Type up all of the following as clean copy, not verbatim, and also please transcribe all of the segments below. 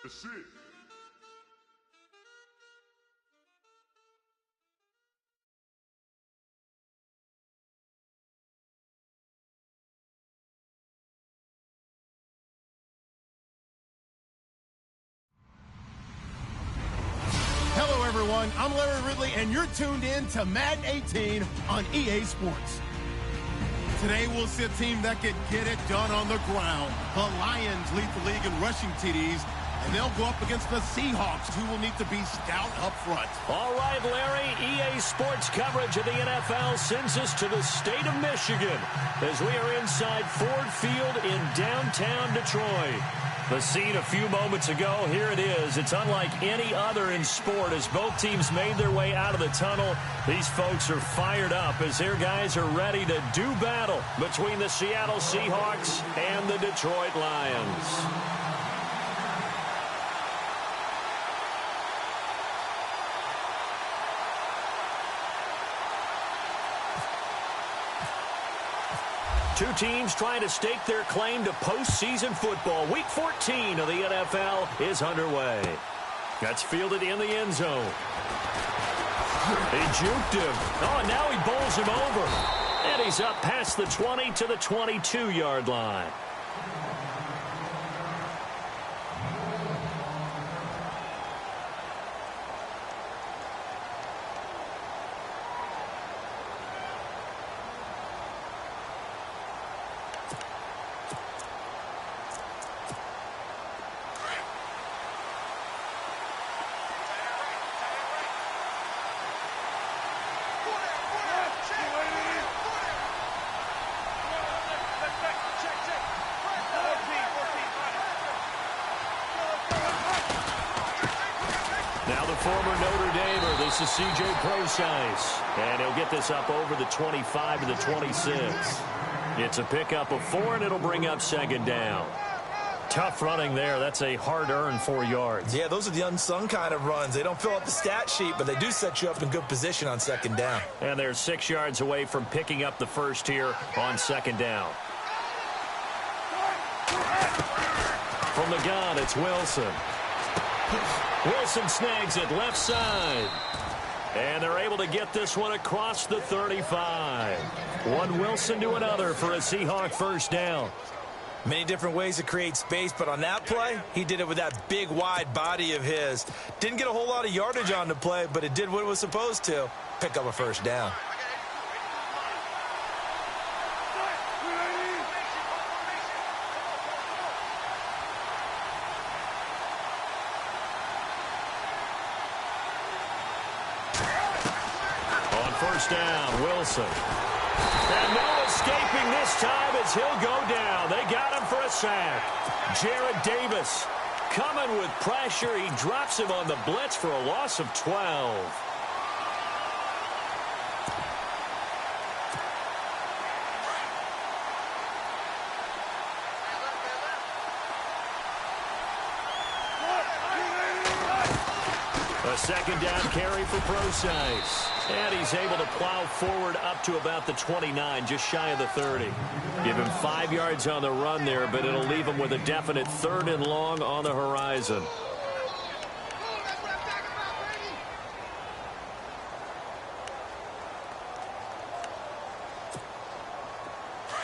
That's it. Hello, everyone. I'm Larry Ridley, and you're tuned in to Madden 18 on EA Sports. Today, we'll see a team that can get it done on the ground. The Lions lead the league in rushing TDs, and they'll go up against the Seahawks, who will need to be stout up front. All right, Larry, EA Sports coverage of the NFL sends us to the state of Michigan as we are inside Ford Field in downtown Detroit. The scene a few moments ago, here it is. It's unlike any other in sport as both teams made their way out of the tunnel. These folks are fired up as their guys are ready to do battle between the Seattle Seahawks and the Detroit Lions. Two teams trying to stake their claim to postseason football. Week 14 of the NFL is underway. That's fielded in the end zone. He juked him. Oh, now he bowls him over. And he's up past the 20 to the 22-yard line. Now the former Notre Damer, this is C.J. Procise. And he'll get this up over the 25 to the 26. It's a pickup of 4, and it'll bring up second down. Tough running there. That's a hard-earned 4 yards. Yeah, those are the unsung kind of runs. They don't fill up the stat sheet, but they do set you up in good position on second down. And they're 6 yards away from picking up the first here on second down. From the gun, it's Wilson. Wilson snags it left side. And they're able to get this one across the 35. One Wilson to another for a Seahawk first down. Many different ways to create space, but on that play, he did it with that big, wide body of his. Didn't get a whole lot of yardage on the play, but it did what it was supposed to. Pick up a first down. First down, Wilson. And no escaping this time as he'll go down. They got him for a sack. Jarrad Davis coming with pressure. He drops him on the blitz for a loss of 12. A second down carry for Procise. And he's able to plow forward up to about the 29, just shy of the 30. Give him 5 yards on the run there, but it'll leave him with a definite 3rd and long on the horizon.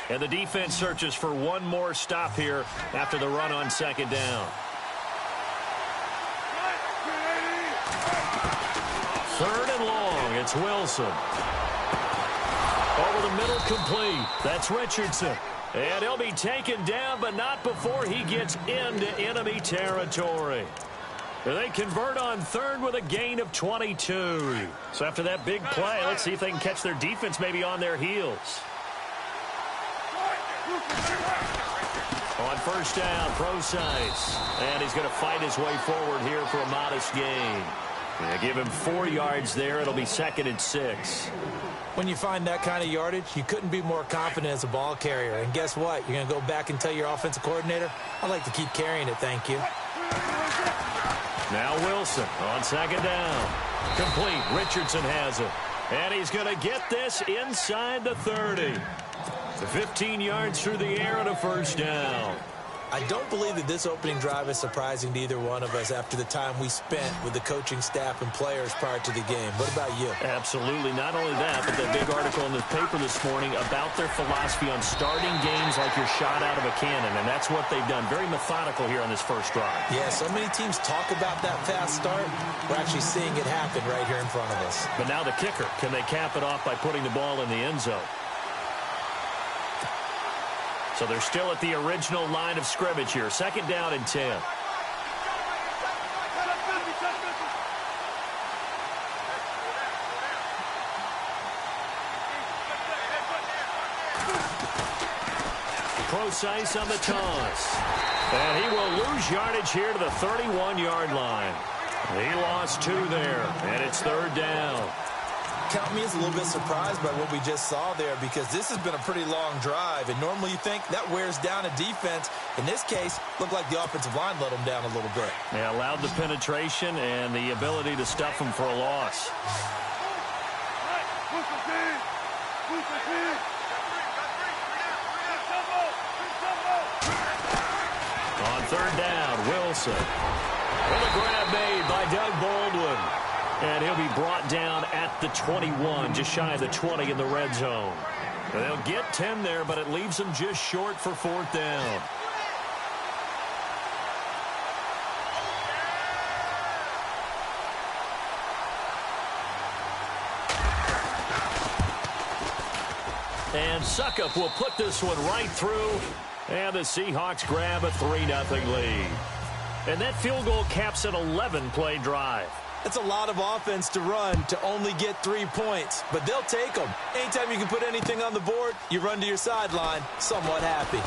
And the defense searches for one more stop here after the run on second down. 3rd and long. It's Wilson. Over the middle, complete. That's Richardson. And he'll be taken down, but not before he gets into enemy territory. They convert on 3rd with a gain of 22. So after that big play, let's see if they can catch their defense maybe on their heels. On first down, Procise. And he's going to fight his way forward here for a modest gain. Yeah, give him 4 yards there. It'll be 2nd and 6. When you find that kind of yardage, you couldn't be more confident as a ball carrier. And guess what? You're going to go back and tell your offensive coordinator, I'd like to keep carrying it, thank you. Now Wilson on second down. Complete. Richardson has it. And he's going to get this inside the 30. 15 yards through the air and a first down. I don't believe that this opening drive is surprising to either one of us after the time we spent with the coaching staff and players prior to the game. What about you? Absolutely. Not only that, but that big article in the paper this morning about their philosophy on starting games like you're shot out of a cannon, and that's what they've done. Very methodical here on this first drive. Yeah, so many teams talk about that fast start. We're actually seeing it happen right here in front of us. But now the kicker. Can they cap it off by putting the ball in the end zone? So they're still at the original line of scrimmage here. 2nd down and 10. Precise on the toss. And he will lose yardage here to the 31-yard line. He lost 2 there, and it's 3rd down. Count me as a little bit surprised by what we just saw there, because this has been a pretty long drive, and normally you think that wears down a defense. In this case, looked like the offensive line let them down a little bit. They allowed the penetration and the ability to stuff them for a loss. On 3rd down, Wilson. With a grab made by Doug Baldwin. And he'll be brought down at the 21, just shy of the 20 in the red zone. They'll get 10 there, but it leaves them just short for 4th down. And Suckup will put this one right through. And the Seahawks grab a 3-0 lead. And that field goal caps an 11-play drive. It's a lot of offense to run to only get 3 points, but they'll take them. Anytime you can put anything on the board, you run to your sideline somewhat happy.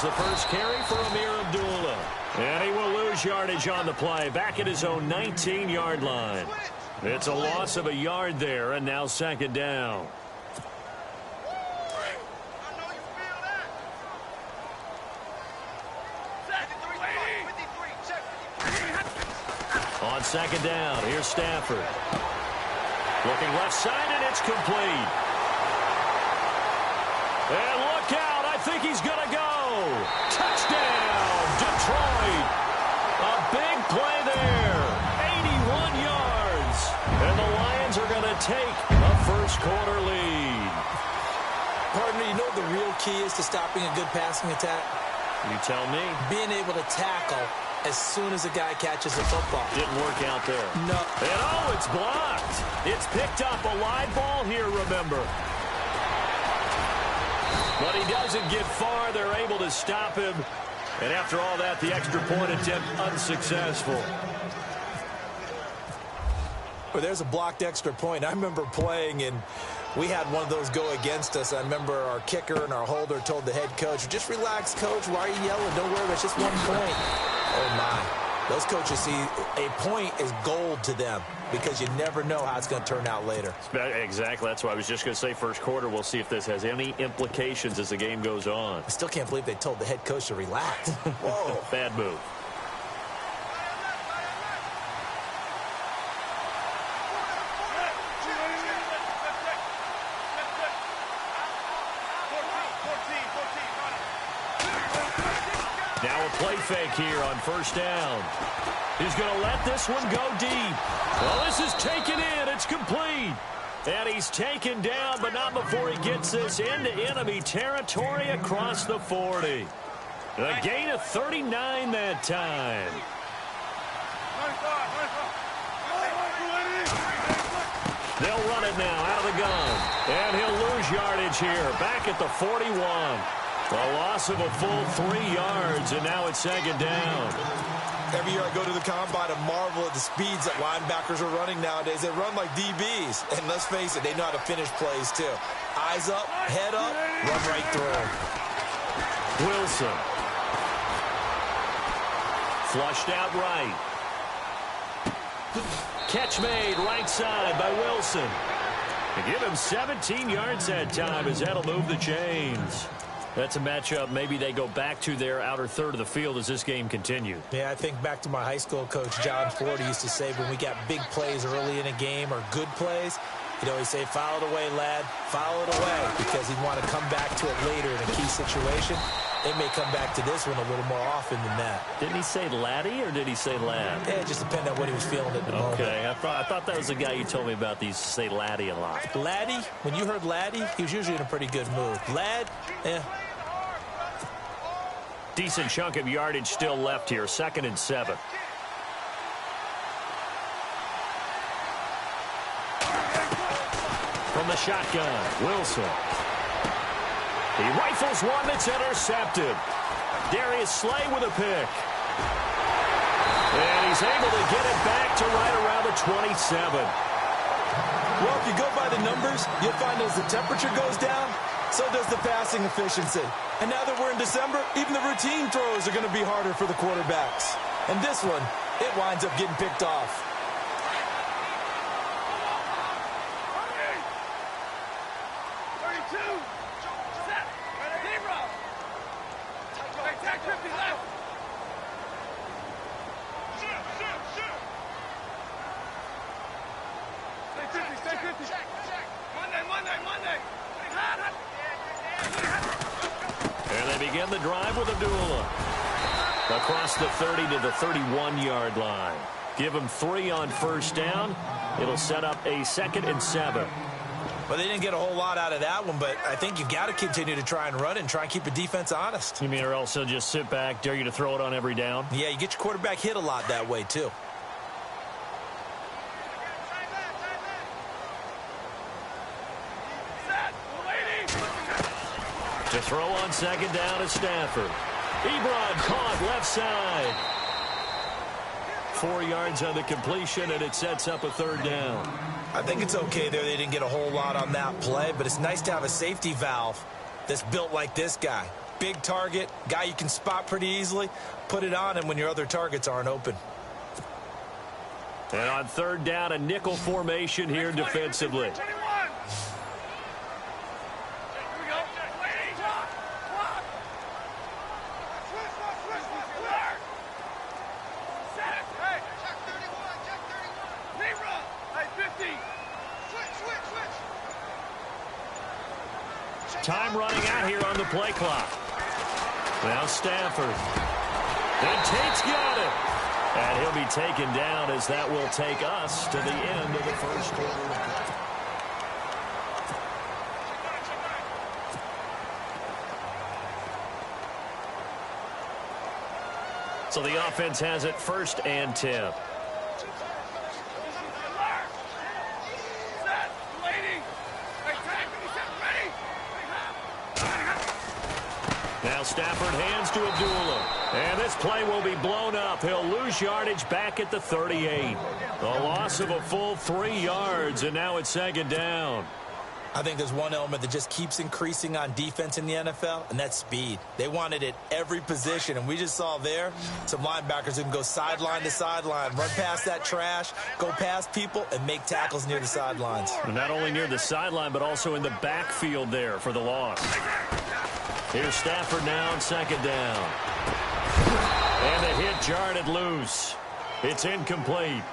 The first carry for Amir Abdullah. And he will lose yardage on the play, back at his own 19-yard line. It's a loss of a yard there, and now 2nd down. On 2nd down, here's Stafford. Looking left side, and it's complete. And look out, I think he's going to go. Touchdown, Detroit. A big play there. 81 yards. And the Lions are going to take a first-quarter lead. Partner, you know what the real key is to stopping a good passing attack? You tell me. Being able to tackle as soon as a guy catches the football. Didn't work out there. No. And oh, it's blocked. It's picked up. A live ball here, remember. But he doesn't get far. They're able to stop him. And after all that, the extra point attempt unsuccessful. Well, there's a blocked extra point. I remember playing, and we had one of those go against us. I remember our kicker and our holder told the head coach, just relax, coach. Why are you yelling? Don't worry, it's just 1 point. Oh, my. Those coaches see a point is gold to them because you never know how it's going to turn out later. Exactly. That's why I was just going to say first quarter. We'll see if this has any implications as the game goes on. I still can't believe they told the head coach to relax. Whoa. Bad move. Now a play fake here on 1st down. He's going to let this one go deep. Well, this is taken in. It's complete. And he's taken down, but not before he gets this into enemy territory across the 40. A gain of 39 that time. They'll run it now out of the gun. And he'll lose yardage here. Back at the 41. A loss of a full 3 yards, and now it's 2nd down. Every year I go to the combine and marvel at the speeds that linebackers are running nowadays. They run like DBs. And let's face it, they know how to finish plays too. Eyes up, head up, run right through. Wilson. Flushed out right. Catch made right side by Wilson. They give him 17 yards that time as that'll move the chains. That's a matchup maybe they go back to their outer third of the field as this game continues. Yeah, I think back to my high school coach, John Ford. He used to say when we got big plays early in a game or good plays, he'd always say, foul it away, lad, foul it away, because he'd want to come back to it later in a key situation. They may come back to this one a little more often than that. Didn't he say laddie or did he say lad? Yeah, it just depended on what he was feeling at the moment. Okay, I thought that was the guy you told me about. These say laddie a lot. Laddie, when you heard laddie, he was usually in a pretty good mood. Lad, Decent chunk of yardage still left here. 2nd and 7. From the shotgun, Wilson. He rifles one that's intercepted. Darius Slay with a pick. And he's able to get it back to right around the 27. Well, if you go by the numbers, you'll find as the temperature goes down, so does the passing efficiency. And now that we're in December, even the routine throws are going to be harder for the quarterbacks. And this one, it winds up getting picked off. And they begin the drive with Abdullah. Across the 30 to the 31-yard line. Give them 3 on first down. It'll set up a 2nd and 7. Well, they didn't get a whole lot out of that one, but I think you've got to continue to try and run and try and keep the defense honest. You mean or else they'll just sit back, dare you to throw it on every down? Yeah, you get your quarterback hit a lot that way, too. To throw on 2nd down is Stafford. Ebron caught left side. 4 yards on the completion, and it sets up a 3rd down. I think it's okay there. They didn't get a whole lot on that play, but it's nice to have a safety valve that's built like this guy. Big target, guy you can spot pretty easily. Put it on him when your other targets aren't open. And on 3rd down, a nickel formation here defensively. Time running out here on the play clock. Now Stafford. And Tate's got it. And he'll be taken down as that will take us to the end of the first quarter. So the offense has it 1st and 10. Now Stafford hands to Abdullah. And this play will be blown up. He'll lose yardage back at the 38. The loss of a full 3 yards, and now it's 2nd down. I think there's one element that just keeps increasing on defense in the NFL, and that's speed. They want it at every position, and we just saw there some linebackers who can go sideline to sideline, run past that trash, go past people, and make tackles near the sidelines. And not only near the sideline, but also in the backfield there for the loss. Here's Stafford now on 2nd down. And the hit jarred it loose. It's incomplete.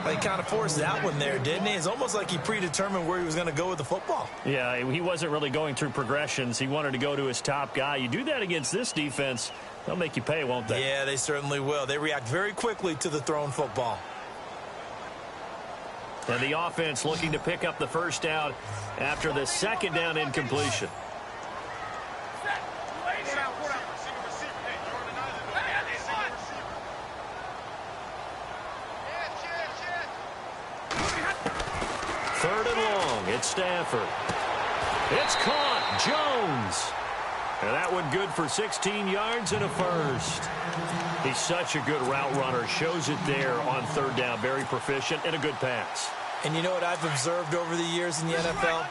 He kind of forced that one there, didn't he? It's almost like he predetermined where he was going to go with the football. Yeah, he wasn't really going through progressions. He wanted to go to his top guy. You do that against this defense, they'll make you pay, won't they? Yeah, they certainly will. They react very quickly to the thrown football. And the offense looking to pick up the first down after the 2nd down incompletion. It's Stafford. It's caught. Jones. And that one good for 16 yards and a 1st. He's such a good route runner. Shows it there on 3rd down. Very proficient and a good pass. And you know what I've observed over the years in the NFL?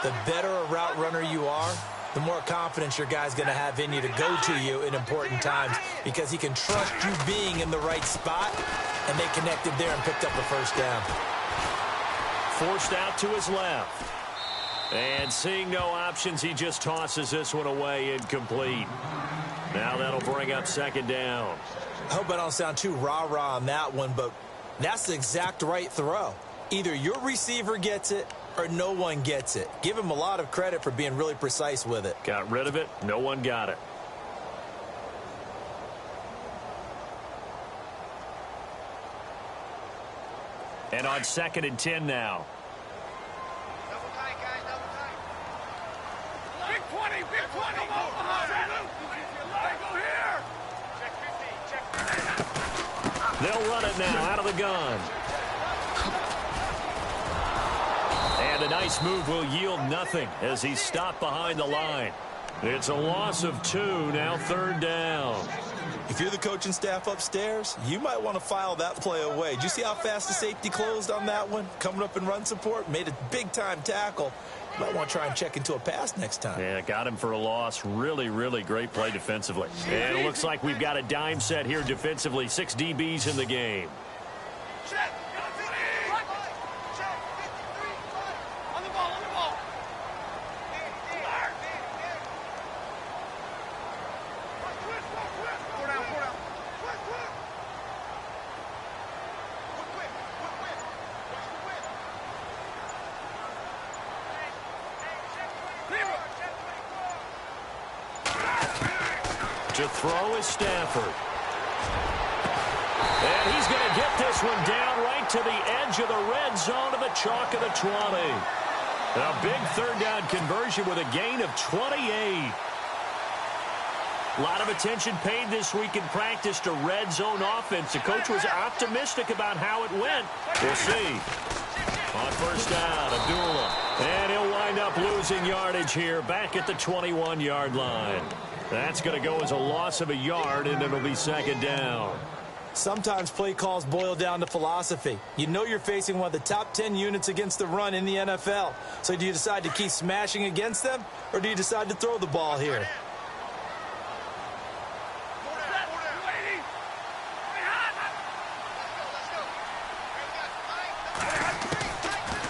The better a route runner you are, the more confidence your guy's going to have in you to go to you in important times because he can trust you being in the right spot, and they connected there and picked up the first down. Forced out to his left. And seeing no options, he just tosses this one away incomplete. Now that'll bring up second down. I hope I don't sound too rah-rah on that one, but that's the exact right throw. Either your receiver gets it or no one gets it. Give him a lot of credit for being really precise with it. Got rid of it. No one got it. And on 2nd and 10 now. Double tight, guys, double tight. Big 20, big 20. Go here. Check 50, check 50. They'll run it now out of the gun. And a nice move will yield nothing as he's stopped behind the line. It's a loss of 2, now 3rd down. If you're the coaching staff upstairs, you might want to file that play away. Did you see how fast the safety closed on that one? Coming up in run support, made a big-time tackle. You might want to try and check into a pass next time. Yeah, got him for a loss. Really, really great play defensively. And it looks like we've got a dime set here defensively. 6 DBs in the game. Check. Check. 53. On the ball, on the ball. Four down, four down. To throw is Stafford. And he's going to get this one down right to the edge of the red zone of the chalk of the 20. A big 3rd down conversion with a gain of 28. A lot of attention paid this week in practice to red zone offense. The coach was optimistic about how it went. We'll see. On 1st down, Abdullah. And he'll wind up losing yardage here back at the 21-yard line. That's going to go as a loss of a yard, and it'll be 2nd down. Sometimes play calls boil down to philosophy. You know you're facing one of the top 10 units against the run in the NFL. So do you decide to keep smashing against them, or do you decide to throw the ball here?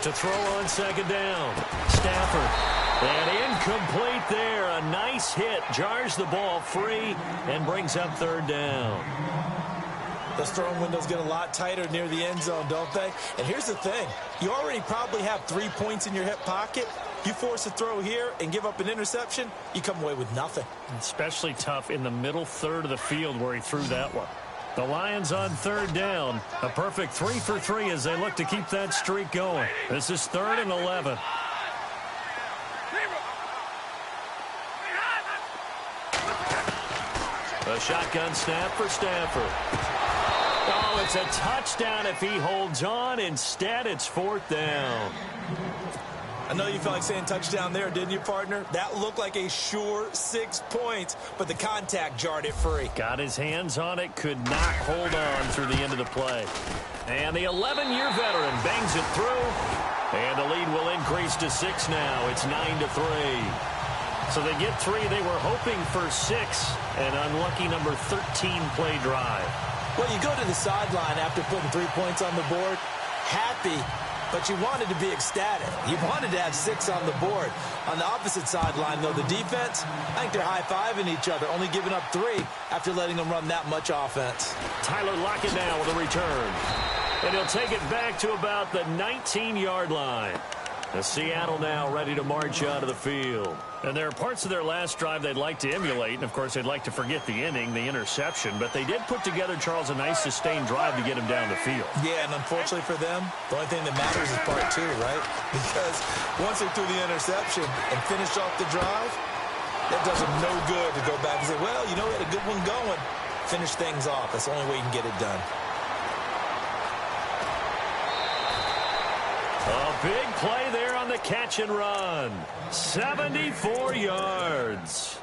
To throw on 2nd down. Stafford. And incomplete there. A nice hit. Jars the ball free and brings up 3rd down. Those throwing windows get a lot tighter near the end zone, don't they? And here's the thing. You already probably have 3 points in your hip pocket. You force a throw here and give up an interception, you come away with nothing. Especially tough in the middle 3rd of the field where he threw that one. The Lions on 3rd down. A perfect 3 for 3 as they look to keep that streak going. This is 3rd and 11. A shotgun snap for Stafford. Oh, it's a touchdown if he holds on. Instead, it's 4th down. I know you felt like saying touchdown there, didn't you, partner? That looked like a sure 6 points, but the contact jarred it free. Got his hands on it, could not hold on through the end of the play. And the 11-year veteran bangs it through, and the lead will increase to 6 now. It's 9-3. So they get 3. They were hoping for 6. An unlucky number 13 play drive. Well, you go to the sideline after putting 3 points on the board, happy, but you wanted to be ecstatic. You wanted to have 6 on the board. On the opposite sideline, though, the defense, I think they're high-fiving each other, only giving up 3 after letting them run that much offense. Tyler Lockett now with a return. And he'll take it back to about the 19-yard line. The Seattle now ready to march out of the field. And there are parts of their last drive they'd like to emulate. And, of course, they'd like to forget the inning, the interception. But they did put together, Charles, a nice sustained drive to get him down the field. Yeah, and unfortunately for them, the only thing that matters is part 2, right? Because once they threw the interception and finished off the drive, that does them no good to go back and say, well, you know, we had a good one going. Finish things off. That's the only way you can get it done. A big play there on the catch and run. 74 yards.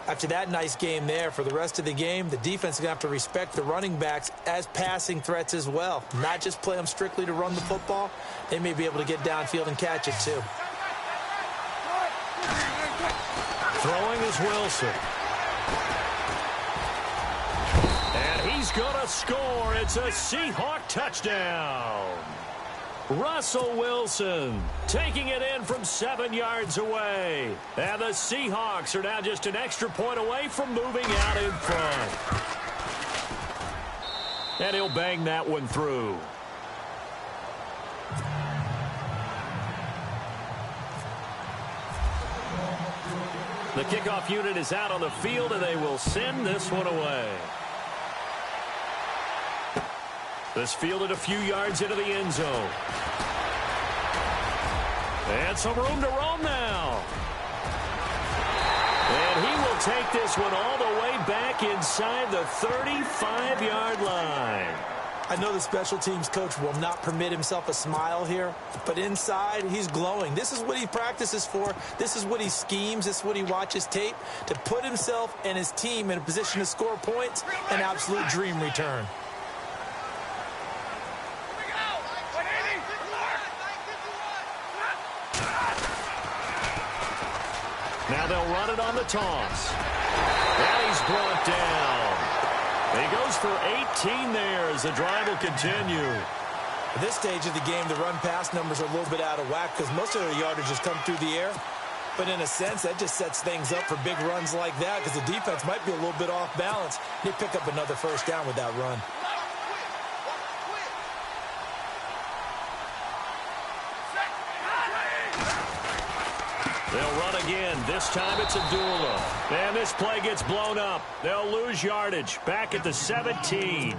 After that nice game there, for the rest of the game, the defense is going to have to respect the running backs as passing threats as well. Not just play them strictly to run the football. They may be able to get downfield and catch it too. Throwing is Wilson. And he's going to score. It's a Seahawk touchdown. Russell Wilson taking it in from 7 yards away. And the Seahawks are now just an extra point away from moving out in front. And he'll bang that one through. The kickoff unit is out on the field, and they will send this one away. This fielded a few yards into the end zone. And some room to roam now. And he will take this one all the way back inside the 35-yard line. I know the special teams coach will not permit himself a smile here, but inside, he's glowing. This is what he practices for. This is what he schemes. This is what he watches tape to put himself and his team in a position to score points. An absolute dream return. Now they'll run it on the toss. And he's brought down. He goes for 18 there as the drive will continue. At this stage of the game, the run-pass numbers are a little bit out of whack because most of their yardage has come through the air. But in a sense, that just sets things up for big runs like that because the defense might be a little bit off balance. They pick up another first down with that run. They'll run again. This time it's Abdullah. And this play gets blown up. They'll lose yardage. Back at the 17.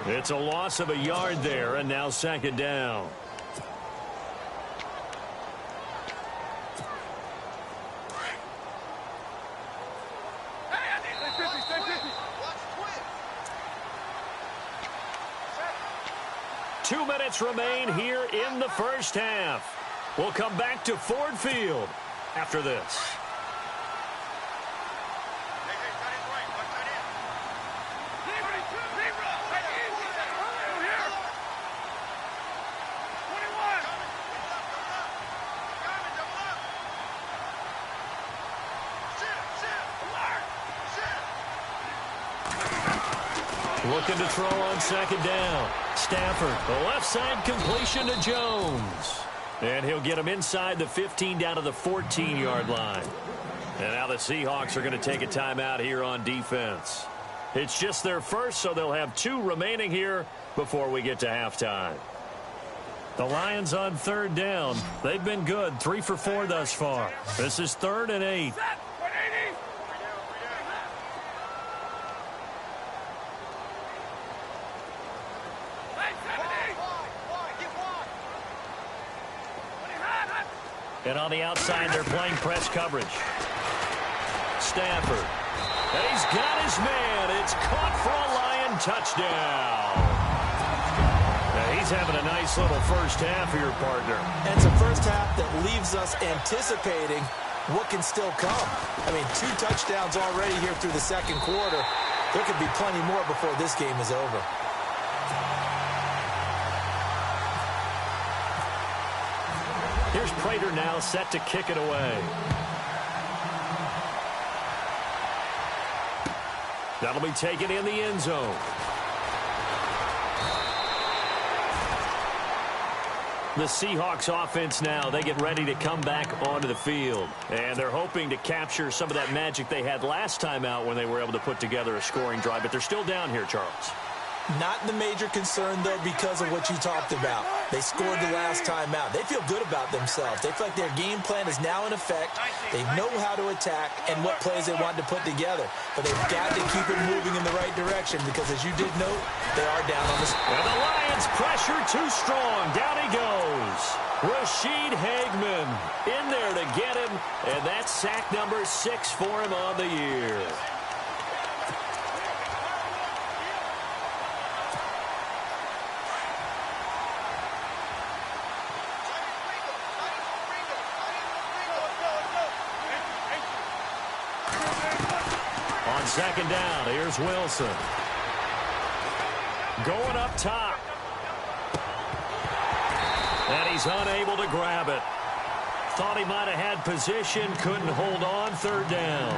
It's a loss of a yard there, and now second down. Two minutes remain here in the first half. We'll come back to Ford Field after this. Looking to throw on second down. Stafford, the left side completion to Jones. And he'll get him inside the 15 down to the 14-yard line. And now the Seahawks are going to take a timeout here on defense. It's just their first, so they'll have 2 remaining here before we get to halftime. The Lions on third down. They've been good, 3 for 4 thus far. This is 3rd and 8. And on the outside, they're playing press coverage. Stafford. And he's got his man. It's caught for a Lion touchdown. Now he's having a nice little first half here, partner. And it's a first half that leaves us anticipating what can still come. I mean, 2 touchdowns already here through the second quarter. There could be plenty more before this game is over. Here's Prater now set to kick it away. That'll be taken in the end zone. The Seahawks offense now, they get ready to come back onto the field. And they're hoping to capture some of that magic they had last time out when they were able to put together a scoring drive. But they're still down here, Charles. Not the major concern, though, because of what you talked about. They scored the last time out. They feel good about themselves. They feel like their game plan is now in effect. They know how to attack and what plays they want to put together. But they've got to keep it moving in the right direction because, as you did note, they are down on the score. And the Lions pressure too strong. Down he goes. Rashid Hageman in there to get him. And that's sack number 6 for him on the year. Second down, here's Wilson. Going up top. And he's unable to grab it. Thought he might have had position, couldn't hold on. Third down.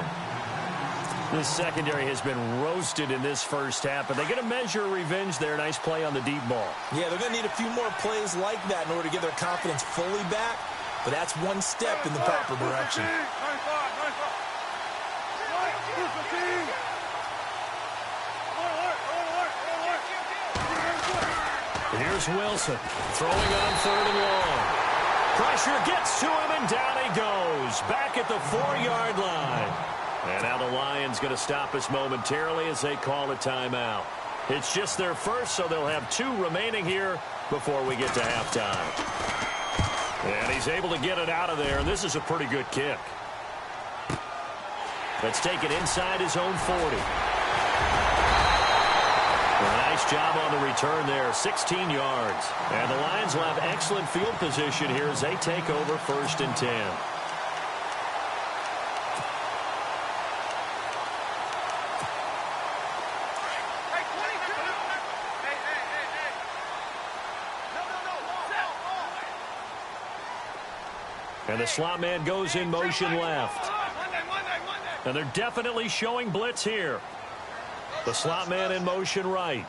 This secondary has been roasted in this first half, but they're going to measure revenge there. Nice play on the deep ball. Yeah, they're going to need a few more plays like that in order to get their confidence fully back, but that's one step in the proper direction. Here's Wilson throwing on 3rd and long. Pressure gets to him, and down he goes. Back at the 4-yard line. And now the Lions going to stop us momentarily as they call a timeout. It's just their first, so they'll have 2 remaining here before we get to halftime. And he's able to get it out of there, and this is a pretty good kick. Let's take it inside his own 40. Nice job on the return there, 16 yards. And the Lions will have excellent field position here as they take over 1st and 10. And the slot man goes in motion left. And they're definitely showing blitz here. The slot man in motion right.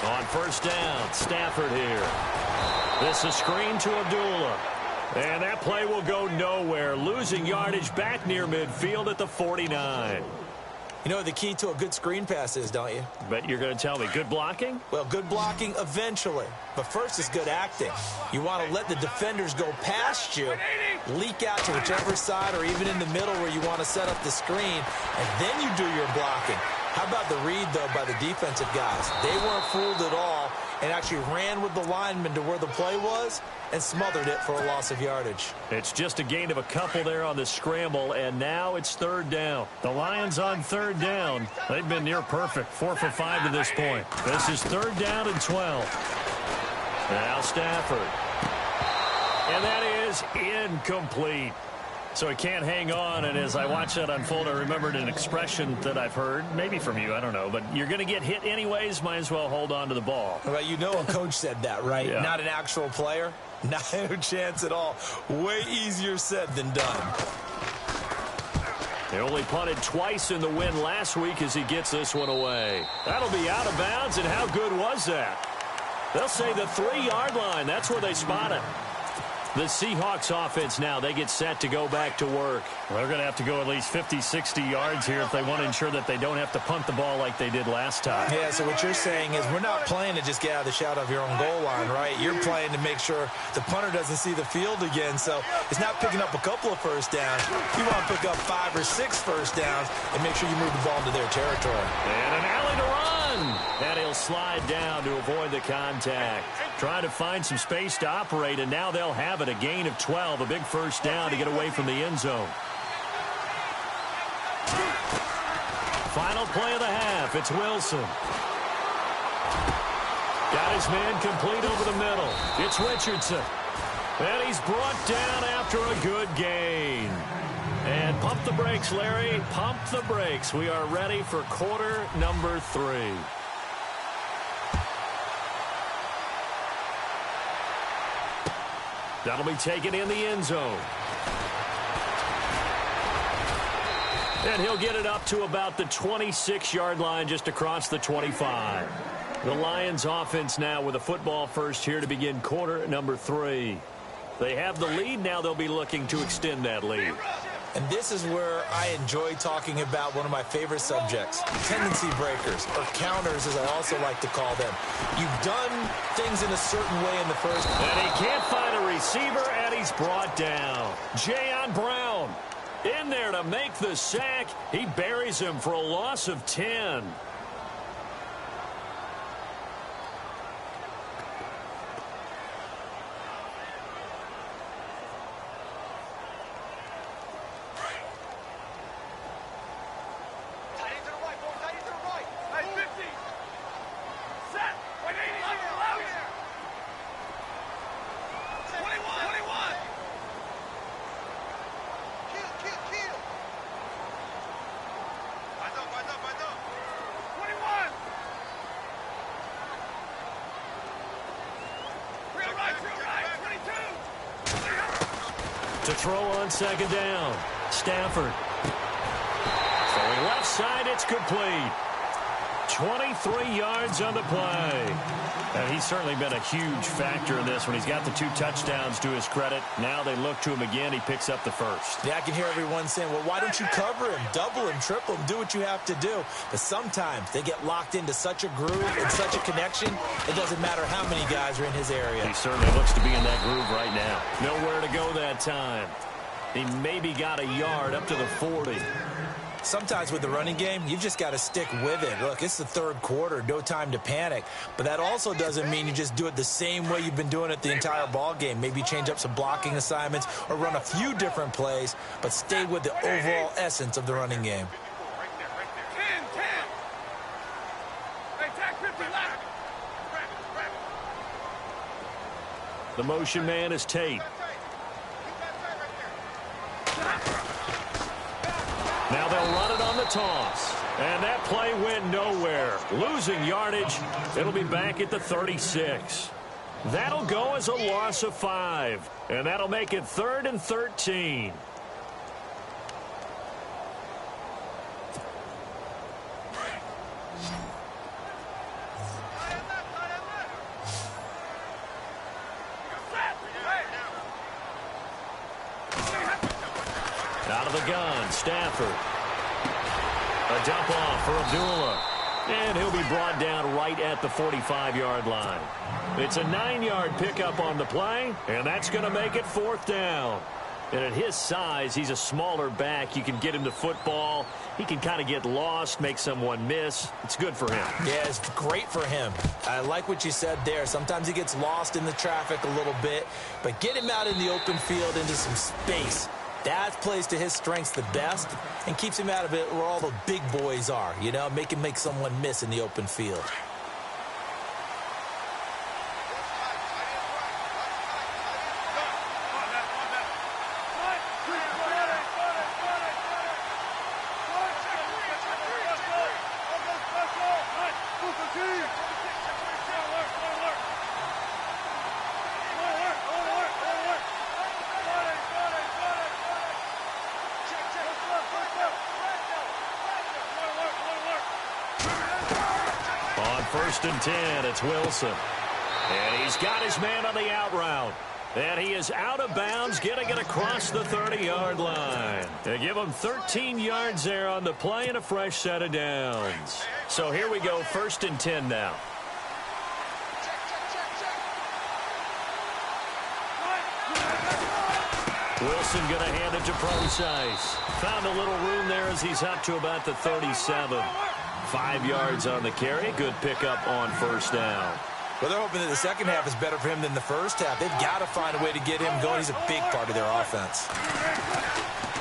On 1st down, Stafford here. This is screen to Abdullah. And that play will go nowhere. Losing yardage back near midfield at the 49. You know what the key to a good screen pass is, don't you? Bet you're going to tell me. Good blocking? Well, good blocking eventually. But first is good acting. You want to let the defenders go past you, leak out to whichever side or even in the middle where you want to set up the screen, and then you do your blocking. How about the read, though, by the defensive guys? They weren't fooled at all and actually ran with the lineman to where the play was and smothered it for a loss of yardage. It's just a gain of a couple there on the scramble, and now it's 3rd down. The Lions on 3rd down. They've been near perfect, 4 for 5 to this point. This is 3rd down and 12. Now Stafford. And that is incomplete. So he can't hang on, and as I watch that unfold, I remembered an expression that I've heard, maybe from you, I don't know, but you're going to get hit anyways, might as well hold on to the ball. Well, you know a coach said that, right? Yeah. Not an actual player. Not a chance at all. Way easier said than done. They only punted twice in the win last week as he gets this one away. That'll be out of bounds, and how good was that? They'll say the 3-yard line. That's where they spot it. The Seahawks offense now, they get set to go back to work. Well, they're going to have to go at least 50, 60 yards here if they want to ensure that they don't have to punt the ball like they did last time. Yeah, so what you're saying is we're not playing to just get out of the shadow of your own goal line, right? You're playing to make sure the punter doesn't see the field again. So it's not picking up a couple of first downs. You want to pick up 5 or 6 first downs and make sure you move the ball into their territory. And an alley to run. And he'll slide down to avoid the contact. Trying to find some space to operate, and now they'll have it. A gain of 12, a big first down to get away from the end zone. Final play of the half. It's Wilson. Got his man complete over the middle. It's Richardson. And he's brought down after a good gain. And pump the brakes, Larry. Pump the brakes. We are ready for quarter number 3. That'll be taken in the end zone. And he'll get it up to about the 26-yard line, just across the 25. The Lions offense now with a football first here to begin quarter number 3. They have the lead. Now they'll be looking to extend that lead. And this is where I enjoy talking about one of my favorite subjects, tendency breakers, or counters as I also like to call them. You've done things in a certain way in the first. And he can't find a receiver, and he's brought down. Jayon Brown in there to make the sack. He buries him for a loss of 10. To throw on second down. Stafford. Throwing left side, it's complete. 23 yards on the play. And he's certainly been a huge factor in this when he's got the 2 touchdowns to his credit. Now they look to him again. He picks up the first. Yeah, I can hear everyone saying, well, why don't you cover him, double him, triple him, do what you have to do. But sometimes they get locked into such a groove and such a connection, it doesn't matter how many guys are in his area. He certainly looks to be in that groove right now. Nowhere to go that time. He maybe got a yard up to the 40. Sometimes with the running game, you've just got to stick with it. Look, it's the third quarter, no time to panic. But that also doesn't mean you just do it the same way you've been doing it the entire ball game. Maybe change up some blocking assignments or run a few different plays, but stay with the overall essence of the running game. The motion man is Tate. Now they'll run it on the toss. And that play went nowhere. Losing yardage. It'll be back at the 36. That'll go as a loss of 5. And that'll make it 3rd and 13. Out of the gun, Stafford. A dump off for Abdullah. And he'll be brought down right at the 45-yard line. It's a 9-yard pickup on the play, and that's going to make it 4th down. And at his size, he's a smaller back. You can get him the football. He can kind of get lost, make someone miss. It's good for him. Yeah, it's great for him. I like what you said there. Sometimes he gets lost in the traffic a little bit, but get him out in the open field into some space. That plays to his strengths the best and keeps him out of it where all the big boys are, you know, make him make someone miss in the open field. On 1st and 10, it's Wilson. And he's got his man on the out route. And he is out of bounds, getting it across the 30-yard line. They give him 13 yards there on the play and a fresh set of downs. So here we go, 1st and 10 now. Wilson going to hand it to Procise. Found a little room there as he's up to about the 37. 5 yards on the carry. Good pickup on 1st down. Well, they're hoping that the second half is better for him than the first half. They've got to find a way to get him going. He's a big part of their offense.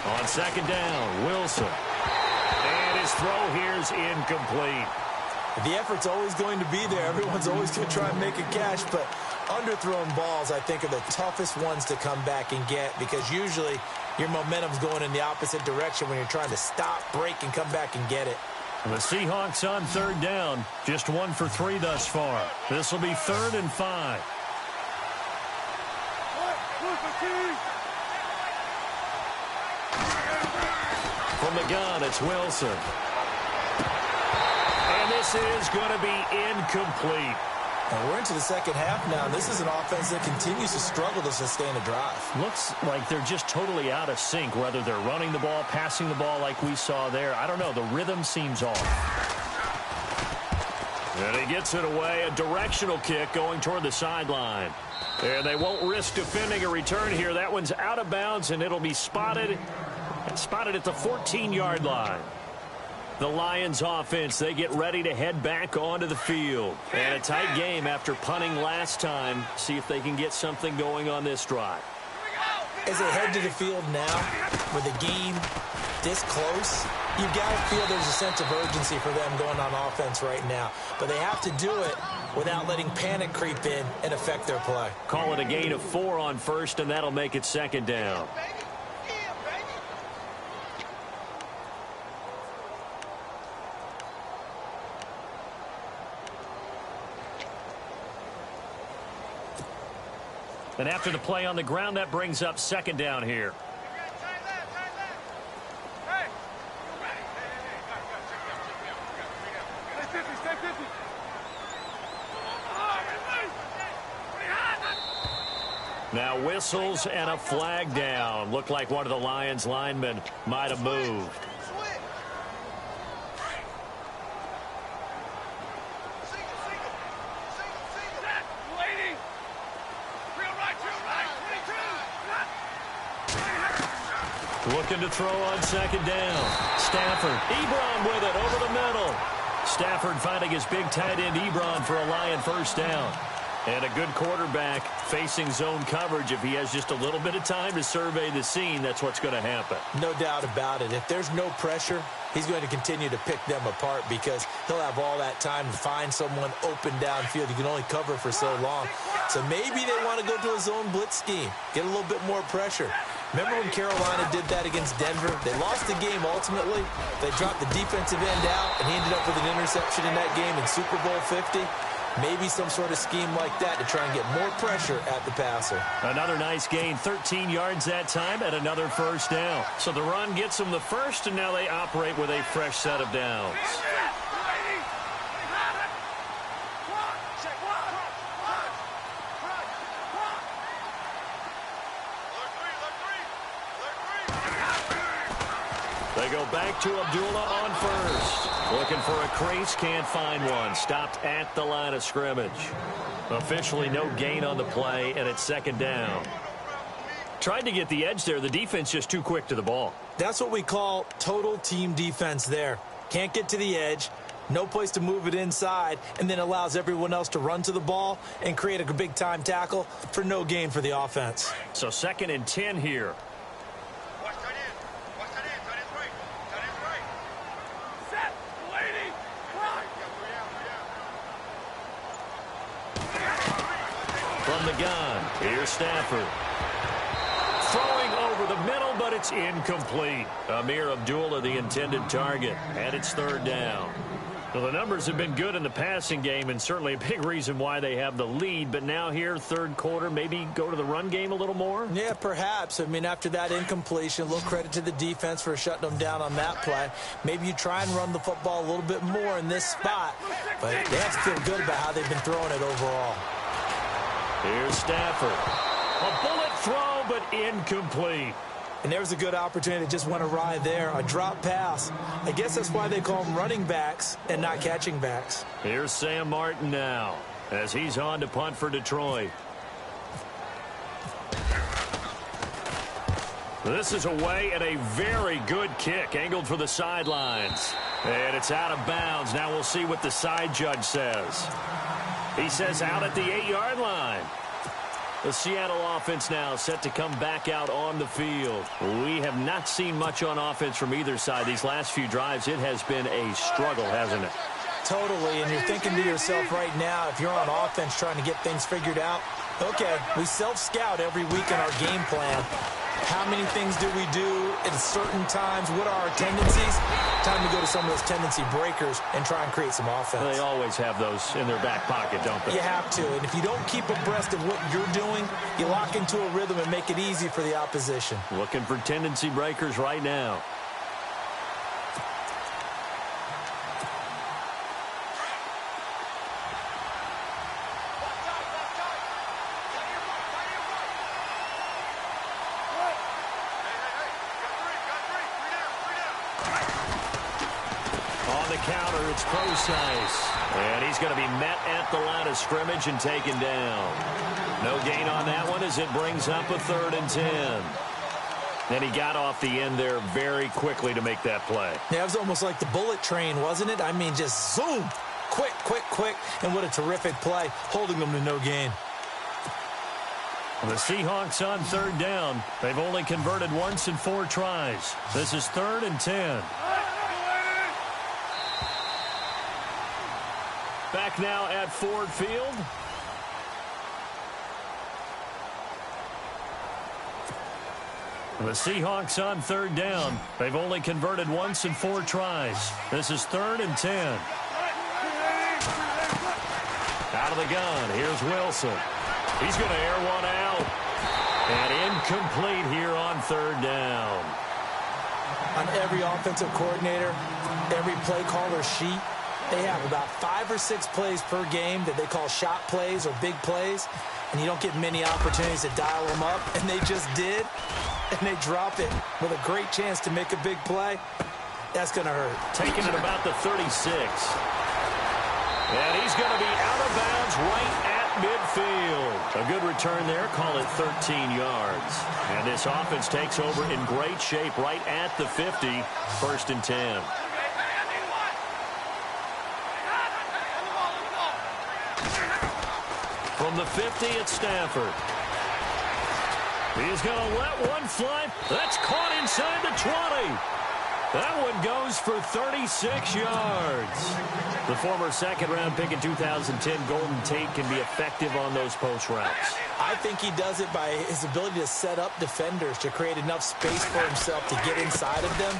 On 2nd down, Wilson. And his throw here is incomplete. The effort's always going to be there. Everyone's always going to try and make a catch, but underthrown balls, I think, are the toughest ones to come back and get because usually your momentum's going in the opposite direction when you're trying to stop, break, and come back and get it. The Seahawks on 3rd down. Just 1 for 3 thus far. This will be 3rd and 5. From the gun, it's Wilson. And this is going to be incomplete. And we're into the second half now, and this is an offense that continues to struggle to sustain a drive. Looks like they're just totally out of sync, whether they're running the ball, passing the ball like we saw there. I don't know. The rhythm seems off. And he gets it away. A directional kick going toward the sideline. And they won't risk defending a return here. That one's out of bounds, and it'll be spotted at the 14-yard line. The Lions offense, they get ready to head back onto the field. And a tight game after punting last time. See if they can get something going on this drive. As they head to the field now, with the game this close, you've got to feel there's a sense of urgency for them going on offense right now. But they have to do it without letting panic creep in and affect their play. Call it a gain of 4 on 1st, and that'll make it 2nd down. And after the play on the ground, that brings up second down here. Now whistles and a flag down. Looked like one of the Lions linemen might have moved. Looking to throw on second down. Stafford. Ebron with it over the middle. Stafford finding his big tight end Ebron for a Lion first down. And a good quarterback facing zone coverage. If he has just a little bit of time to survey the scene, that's what's going to happen. No doubt about it. If there's no pressure, he's going to continue to pick them apart because he'll have all that time to find someone open downfield. He can only cover for so long. So maybe they want to go to a zone blitz scheme, get a little bit more pressure. Remember when Carolina did that against Denver? They lost the game ultimately. They dropped the defensive end out, and he ended up with an interception in that game in Super Bowl 50. Maybe some sort of scheme like that to try and get more pressure at the passer. Another nice gain, 13 yards that time, and another first down. So the run gets them the first, and now they operate with a fresh set of downs. They go back to Abdullah on first. Looking for a crease, can't find one. Stopped at the line of scrimmage. Officially no gain on the play, and it's second down. Tried to get the edge there. The defense just too quick to the ball. That's what we call total team defense there. Can't get to the edge, no place to move it inside, and then allows everyone else to run to the ball and create a big-time tackle for no gain for the offense. So 2nd and 10 here. From the gun, here's Stafford. Throwing over the middle, but it's incomplete. Amir Abdullah, the intended target, and it's third down. Well, the numbers have been good in the passing game, and certainly a big reason why they have the lead. But now here, third quarter, maybe go to the run game a little more? Yeah, perhaps. I mean, after that incompletion, a little credit to the defense for shutting them down on that play. Maybe you try and run the football a little bit more in this spot. But they have to feel good about how they've been throwing it overall. Here's Stafford. A bullet throw, but incomplete. And there was a good opportunity that just went awry there. A drop pass. I guess that's why they call them running backs and not catching backs. Here's Sam Martin now as he's on to punt for Detroit. This is away and a very good kick angled for the sidelines. And it's out of bounds. Now we'll see what the side judge says. He says out at the 8-yard line. The Seattle offense now set to come back out on the field. We have not seen much on offense from either side. These last few drives, it has been a struggle, hasn't it? Totally, and you're thinking to yourself right now, if you're on offense trying to get things figured out, okay, we self-scout every week in our game plan. How many things do we do at certain times? What are our tendencies? Time to go to some of those tendency breakers and try and create some offense. They always have those in their back pocket, don't they? You have to, and if you don't keep abreast of what you're doing, you lock into a rhythm and make it easy for the opposition. Looking for tendency breakers right now. Counter, it's Procise. And he's going to be met at the line of scrimmage and taken down. No gain on that one as it brings up a 3rd and 10. And he got off the end there very quickly to make that play. Yeah, it was almost like the bullet train, wasn't it? I mean, just zoom. Quick, quick, quick. And what a terrific play, holding them to no gain. The Seahawks on 3rd down. They've only converted once in 4 tries. This is 3rd and 10. Back now at Ford Field. The Seahawks on 3rd down. They've only converted once in 4 tries. This is 3rd and 10. Out of the gun, here's Wilson. He's going to air one out. And incomplete here on third down. On every offensive coordinator, every play caller sheet, they have about 5 or 6 plays per game that they call shot plays or big plays, and you don't get many opportunities to dial them up, and they just did, and they drop it with a great chance to make a big play. That's going to hurt. Taking it about the 36. And he's going to be out of bounds right at midfield. A good return there. Call it 13 yards. And this offense takes over in great shape right at the 50. 1st and 10. From the 50, it's Stafford. He's going to let one fly. That's caught inside the 20. That one goes for 36 yards. The former second-round pick in 2010, Golden Tate, can be effective on those post routes. I think he does it by his ability to set up defenders to create enough space for himself to get inside of them.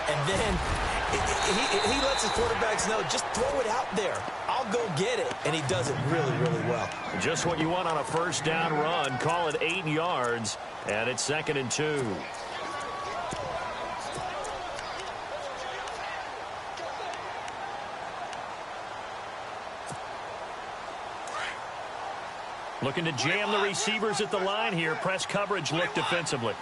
And then he lets his quarterbacks know, just throw it out there. I'll go get it. And he does it really, really well. Just what you want on a first down run. Call it 8 yards, and it's 2nd and 2. Looking to jam the receivers at the line here. Press coverage look defensively.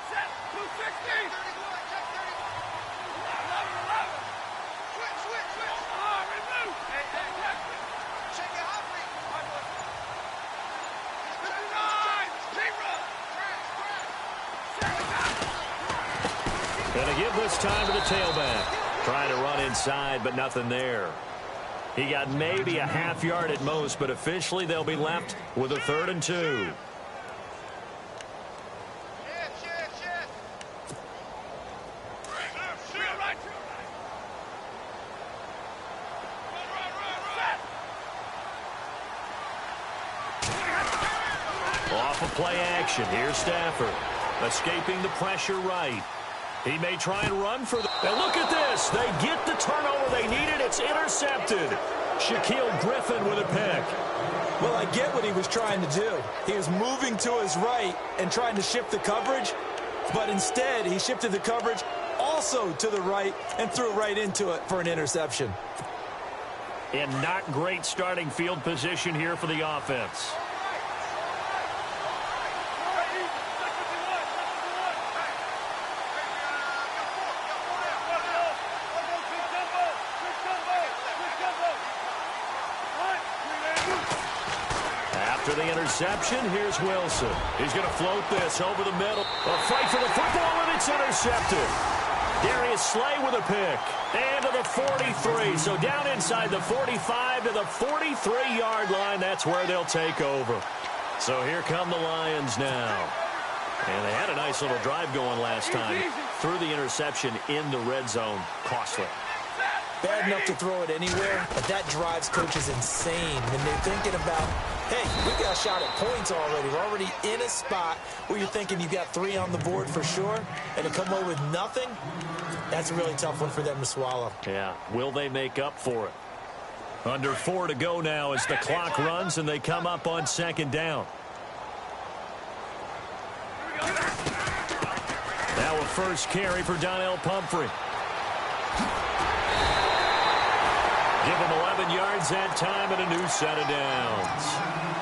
Gonna give this time to the tailback. Trying to run inside, but nothing there. He got maybe a half yard at most, but officially they'll be left with a 3rd and 2. Off of play action. Here's Stafford. Escaping the pressure right. He may try and run for the... And look at this. They get the turnover they needed. It's intercepted. Shaquille Griffin with a pick. Well, I get what he was trying to do. He was moving to his right and trying to shift the coverage, but instead he shifted the coverage also to the right and threw right into it for an interception. And not great starting field position here for the offense. After the interception, here's Wilson. He's going to float this over the middle. A fight for the football, and it's intercepted. Darius Slay with a pick. And to the 43. So down inside the 45 to the 43-yard line. That's where they'll take over. So here come the Lions now. And they had a nice little drive going last time. Threw the interception in the red zone. Costly. Bad enough to throw it anywhere, but that drives coaches insane when they're thinking about, hey, we got a shot at points already. We're already in a spot where you're thinking you got 3 on the board for sure, and to come away with nothing, that's a really tough one for them to swallow. Yeah, will they make up for it? Under 4 to go now as the clock runs and they come up on 2nd down. Now a first carry for Donnell Pumphrey. Give them 11 yards that time and a new set of downs.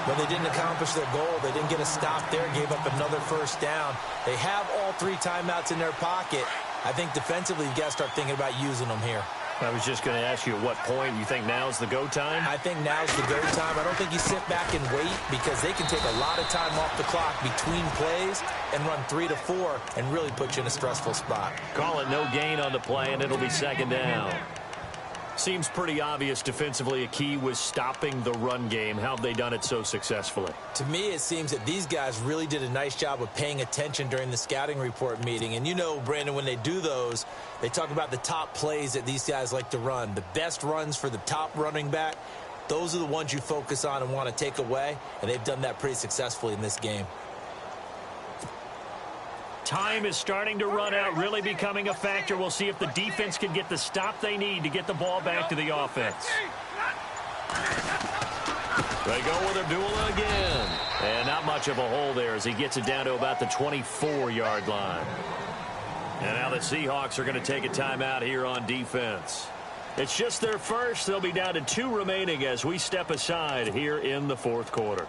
When they didn't accomplish their goal, they didn't get a stop there, gave up another first down. They have all 3 timeouts in their pocket. I think defensively you got to start thinking about using them here. I was just going to ask you at what point you think now's the go time? I think now's the go time. I don't think you sit back and wait because they can take a lot of time off the clock between plays and run 3 to 4 and really put you in a stressful spot. Call it no gain on the play, and it'll be 2nd down. Seems pretty obvious defensively a key was stopping the run game. How have they done it so successfully? To me, it seems that these guys really did a nice job of paying attention during the scouting report meeting. And you know, Brandon, when they do those, they talk about the top plays that these guys like to run. The best runs for the top running back, those are the ones you focus on and want to take away. And they've done that pretty successfully in this game. Time is starting to run out, really becoming a factor. We'll see if the defense can get the stop they need to get the ball back to the offense. They go with Abdullah again. And not much of a hole there as he gets it down to about the 24-yard line. And now the Seahawks are going to take a timeout here on defense. It's just their first. They'll be down to 2 remaining as we step aside here in the fourth quarter.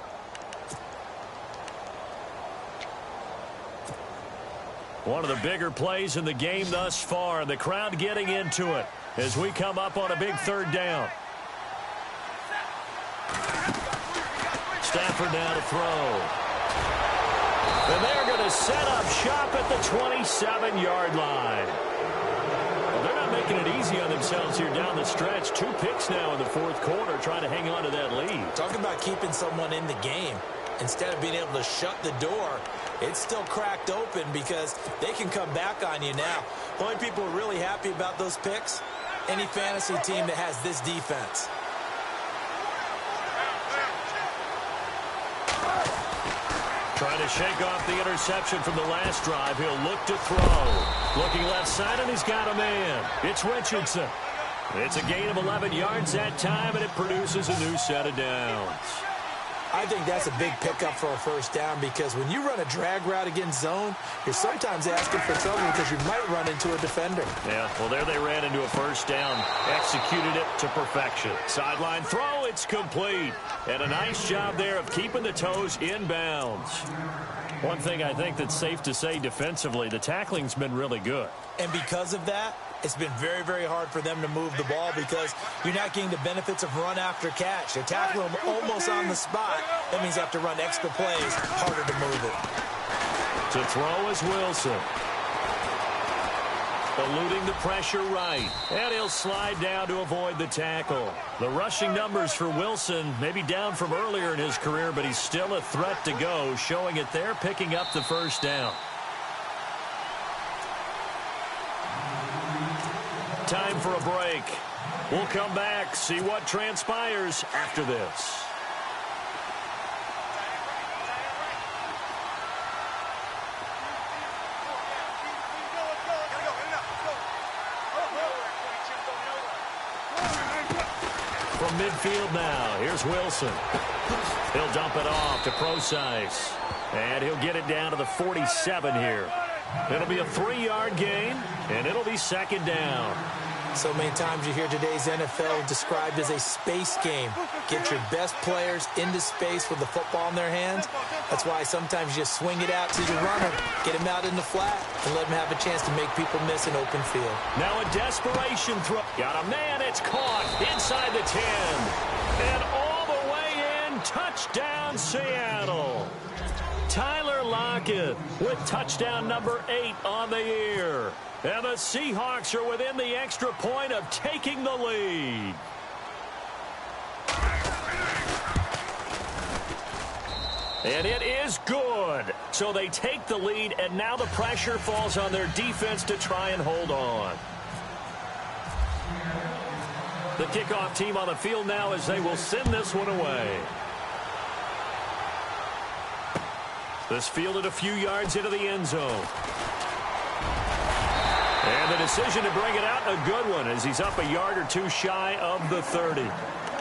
One of the bigger plays in the game thus far, and the crowd getting into it as we come up on a big third down. Stafford now to throw. And they're going to set up shop at the 27-yard line. Well, they're not making it easy on themselves here down the stretch. 2 picks now in the fourth quarter trying to hang on to that lead. Talking about keeping someone in the game. Instead of being able to shut the door, it's still cracked open because they can come back on you now. The only people who are really happy about those picks, any fantasy team that has this defense. Trying to shake off the interception from the last drive. He'll look to throw. Looking left side, and he's got a man. It's Richardson. It's a gain of 11 yards that time, and it produces a new set of downs. I think that's a big pickup for a first down because when you run a drag route against zone, you're sometimes asking for trouble because you might run into a defender. Yeah, well, there they ran into a first down. Executed it to perfection. Sideline throw, it's complete. And a nice job there of keeping the toes in bounds. One thing I think that's safe to say defensively, the tackling's been really good. And because of that, it's been very, very hard for them to move the ball because you're not getting the benefits of run after catch. They're tackling them almost on the spot. That means they have to run extra plays, harder to move it. To throw is Wilson. Eluding the pressure right. And he'll slide down to avoid the tackle. The rushing numbers for Wilson may be down from earlier in his career, but he's still a threat to go, showing it there, picking up the first down. Time for a break. We'll come back, see what transpires after this. From midfield now, here's Wilson. He'll dump it off to Procise. And he'll get it down to the 47 here. It'll be a 3-yard gain, and it'll be second down. So many times you hear today's NFL described as a space game. Get your best players into space with the football in their hands. That's why sometimes you just swing it out to your runner, get him out in the flat, and let him have a chance to make people miss an open field. Now a desperation throw. Got a man, it's caught inside the 10. And all the way in, touchdown Seattle. Tyler Lockett with touchdown number 8 on the year. And the Seahawks are within the extra point of taking the lead. And it is good. So they take the lead, and now the pressure falls on their defense to try and hold on. The kickoff team on the field now as they will send this one away. This fielded a few yards into the end zone. And the decision to bring it out, a good one, as he's up a yard or two shy of the 30.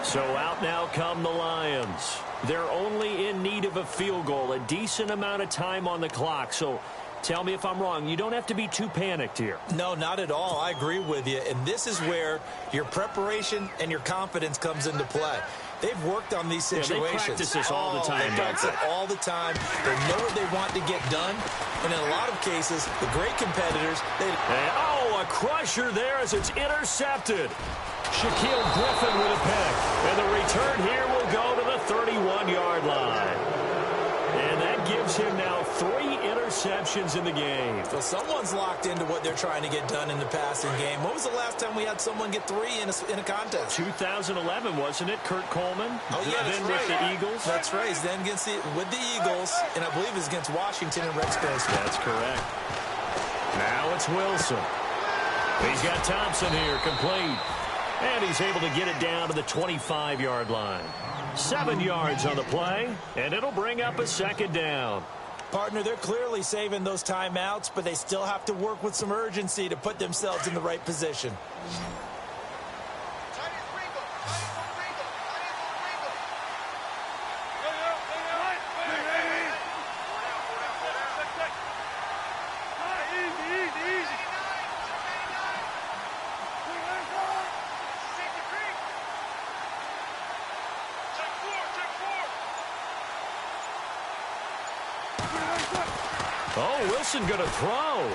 So out now come the Lions. They're only in need of a field goal, a decent amount of time on the clock. So tell me if I'm wrong. You don't have to be too panicked here. No, not at all. I agree with you. And this is where your preparation and your confidence comes into play. They've worked on these situations. Yeah, they practice this all the time. They practice it all the time. They know what they want to get done. And in a lot of cases, the great competitors, a crusher there as it's intercepted. Shaquille Griffin with a pick. And the return here will go to the 31-yard line. And that gives him now 3 interceptions in the game. So someone's locked into what they're trying to get done in the passing game. When was the last time we had someone get 3 in a contest? 2011, wasn't it? Kurt Coleman? Oh, yeah, that's then right. With the Eagles? That's right. He's then with the Eagles, and I believe it's against Washington and Rex Grossman. That's correct. Now it's Wilson. He's got Thompson here, complete. And he's able to get it down to the 25-yard line. 7 yards on the play, and it'll bring up a second down. Partner, they're clearly saving those timeouts, but they still have to work with some urgency to put themselves in the right position. Oh, Wilson going to throw.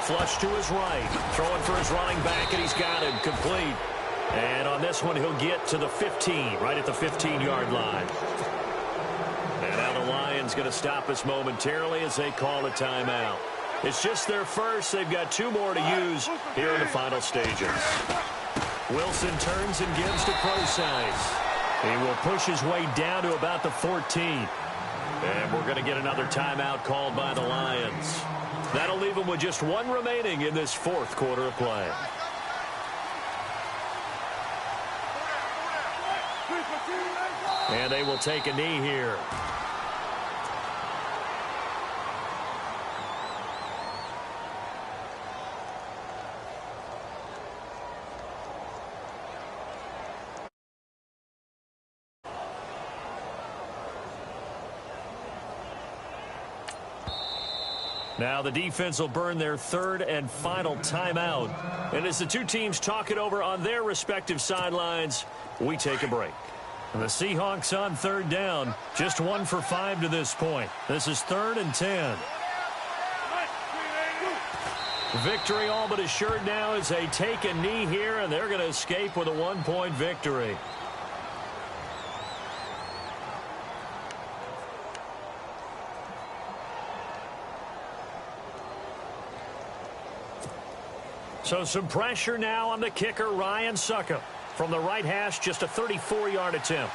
Flush to his right. Throwing for his running back, and he's got him complete. And on this one, he'll get to the 15, right at the 15-yard line. And now the Lions going to stop us momentarily as they call a timeout. It's just their first. They've got 2 more to use here in the final stages. Wilson turns and gives to Procise. He will push his way down to about the 14. And we're going to get another timeout called by the Lions. That'll leave them with just 1 remaining in this 4th quarter of play. And they will take a knee here. Now the defense will burn their 3rd and final timeout. And as the 2 teams talk it over on their respective sidelines, we take a break. And the Seahawks on 3rd down, just 1 for 5 to this point. This is 3rd and 10. Victory all but assured now as they take a knee here, and they're going to escape with a 1-point victory. So some pressure now on the kicker, Ryan Succop. From the right hash, just a 34-yard attempt.